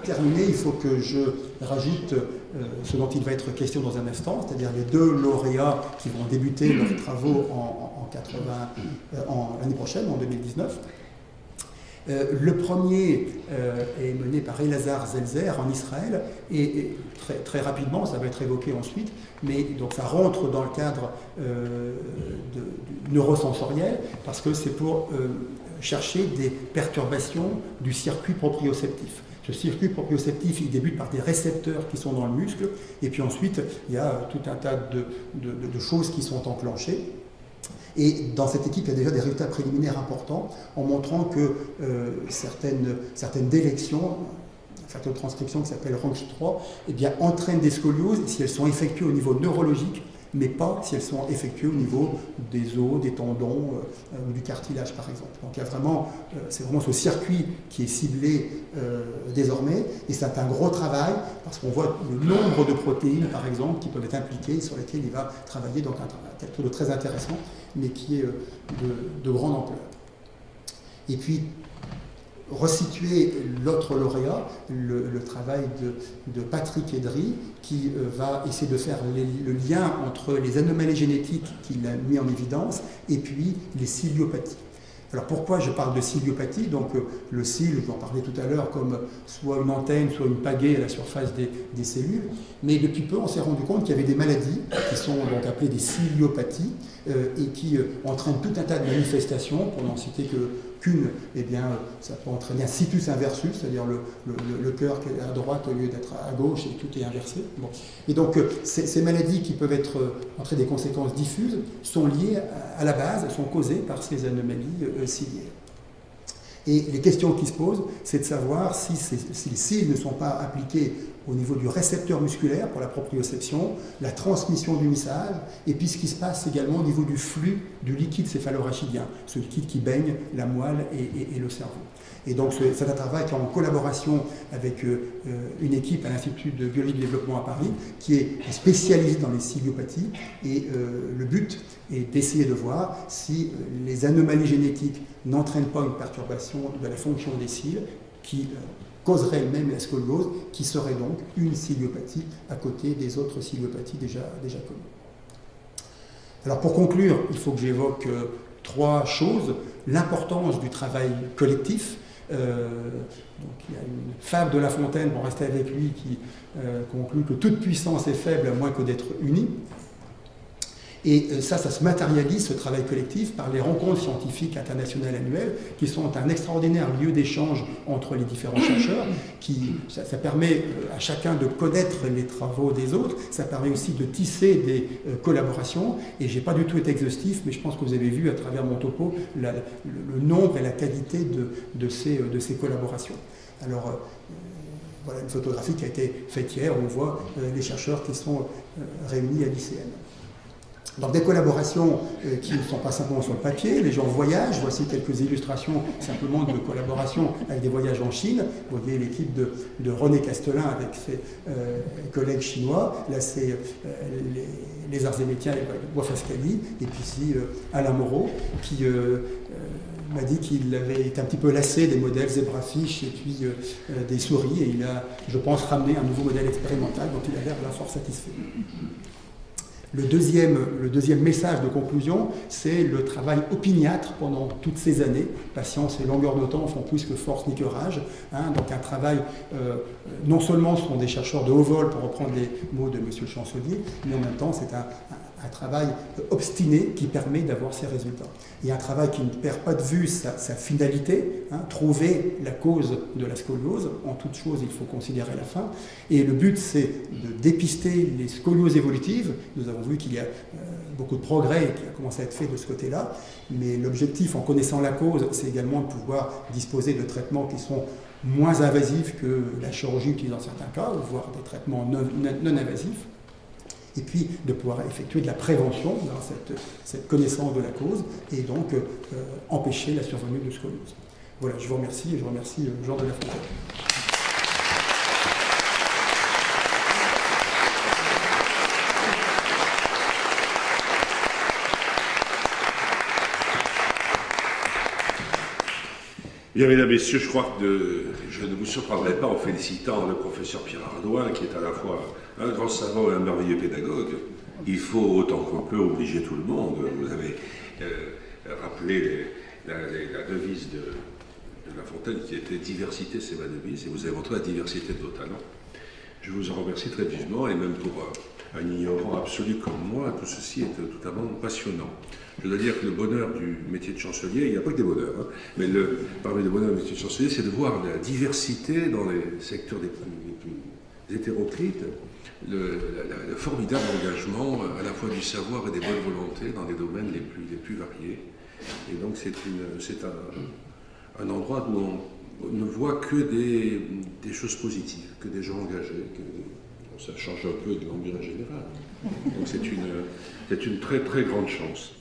terminer, il faut que je rajoute ce dont il va être question dans un instant, c'est-à-dire les deux lauréats qui vont débuter leurs travaux l'année prochaine, en 2019. Le premier est mené par Elazar Zelzer en Israël et très, très rapidement, ça va être évoqué ensuite, mais donc ça rentre dans le cadre du neurosensoriel parce que c'est pour chercher des perturbations du circuit proprioceptif. Ce circuit proprioceptif, il débute par des récepteurs qui sont dans le muscle et puis ensuite il y a tout un tas de choses qui sont enclenchées. Et dans cette équipe, il y a déjà des résultats préliminaires importants en montrant que certaines délections, certaines transcriptions qui s'appellent RONCH3, eh bien, entraînent des scolioses si elles sont effectuées au niveau neurologique, mais pas si elles sont effectuées au niveau des os, des tendons ou du cartilage, par exemple. Donc c'est vraiment ce circuit qui est ciblé désormais, et c'est un gros travail, parce qu'on voit le nombre de protéines, par exemple, qui peuvent être impliquées, sur lesquelles il va travailler, donc quelque chose de très intéressant, mais qui est de grande ampleur. Et puis, resituer l'autre lauréat, le travail de Patrick Edry, qui va essayer de faire le lien entre les anomalies génétiques qu'il a mis en évidence et puis les ciliopathies. Alors pourquoi je parle de ciliopathie? Donc le cil, je vous en parlais tout à l'heure, comme soit une antenne, soit une pagaie à la surface des cellules. Mais depuis peu, on s'est rendu compte qu'il y avait des maladies qui sont donc appelées des ciliopathies et qui entraînent tout un tas de manifestations. Pour n'en citer qu'une, eh bien, ça peut entraîner un situs inversus, c'est-à-dire le cœur qui est à droite au lieu d'être à gauche et tout est inversé. Bon. Et donc ces maladies qui peuvent entraîner des conséquences diffuses sont liées à la base, sont causées par ces anomalies ciliaires. Et les questions qui se posent, c'est de savoir si les cils ne sont pas appliqués au niveau du récepteur musculaire pour la proprioception, la transmission du message, et puis ce qui se passe également au niveau du flux du liquide céphalorachidien, ce liquide qui baigne la moelle et le cerveau. Et donc c'est un travail qui est en collaboration avec une équipe à l'Institut de biologie et de développement à Paris qui est spécialisée dans les ciliopathies, et le but est d'essayer de voir si les anomalies génétiques n'entraînent pas une perturbation de la fonction des cils qui causerait elle-même la scoliose, qui serait donc une ciliopathie à côté des autres ciliopathies déjà connues. Alors pour conclure, il faut que j'évoque trois choses. L'importance du travail collectif. Donc il y a une fable de La Fontaine, pour rester avec lui, qui conclut que toute puissance est faible à moins que d'être unie. Et ça se matérialise, ce travail collectif, par les rencontres scientifiques internationales annuelles, qui sont un extraordinaire lieu d'échange entre les différents chercheurs. Ça permet à chacun de connaître les travaux des autres, ça permet aussi de tisser des collaborations. Et je n'ai pas du tout été exhaustif, mais je pense que vous avez vu à travers mon topo le nombre et la qualité de ces collaborations. Alors, voilà une photographie qui a été faite hier, où on voit les chercheurs qui sont réunis à l'ICN. Donc des collaborations qui ne sont pas simplement sur le papier, les gens voyagent. Voici quelques illustrations simplement de collaboration avec des voyages en Chine. Vous voyez l'équipe de René Castelin avec ses collègues chinois. Là c'est les arts et métiers avec Wafascali. Et puis ici Alain Moreau qui m'a dit qu'il avait été un petit peu lassé des modèles zebrafish et puis des souris. Et il a, je pense, ramené un nouveau modèle expérimental dont il a l'air là fort satisfait. Le deuxième message de conclusion, c'est le travail opiniâtre pendant toutes ces années. Patience et longueur de temps font plus que force ni que rage. Donc un travail, non seulement ce sont des chercheurs de haut vol, pour reprendre les mots de monsieur le chancelier, mais en même temps c'est un travail obstiné qui permet d'avoir ces résultats. Il y a un travail qui ne perd pas de vue sa finalité, trouver la cause de la scoliose. En toute chose, il faut considérer la fin. Et le but, c'est de dépister les scolioses évolutives. Nous avons vu qu'il y a beaucoup de progrès qui a commencé à être fait de ce côté-là. Mais l'objectif, en connaissant la cause, c'est également de pouvoir disposer de traitements qui sont moins invasifs que la chirurgie utilise dans certains cas, voire des traitements non invasifs. Et puis de pouvoir effectuer de la prévention dans cette connaissance de la cause et donc empêcher la survenue de scoliose. Voilà, je vous remercie et je remercie Jean de La Fontaine. Bien, mesdames, messieurs, je crois que je ne vous surprendrai pas en félicitant le professeur Pierre Ardouin, qui est à la fois un grand savant et un merveilleux pédagogue. Il faut autant qu'on peut obliger tout le monde. Vous avez rappelé la devise de La Fontaine qui était « Diversité, c'est ma devise », et vous avez montré la diversité de vos talents. Je vous en remercie très vivement, et même pour un ignorant absolu comme moi, tout ceci est totalement passionnant. Je dois dire que le bonheur du métier de chancelier, il n'y a pas que des bonheurs, hein, mais parmi les bonheurs du métier de chancelier, c'est de voir la diversité dans les secteurs les plus hétéroclites, le formidable engagement à la fois du savoir et des bonnes volontés dans les domaines les plus variés. Et donc c'est un endroit où on ne voit que des choses positives, que des gens engagés, ça change un peu de l'ambiance générale. Donc c'est une très très grande chance.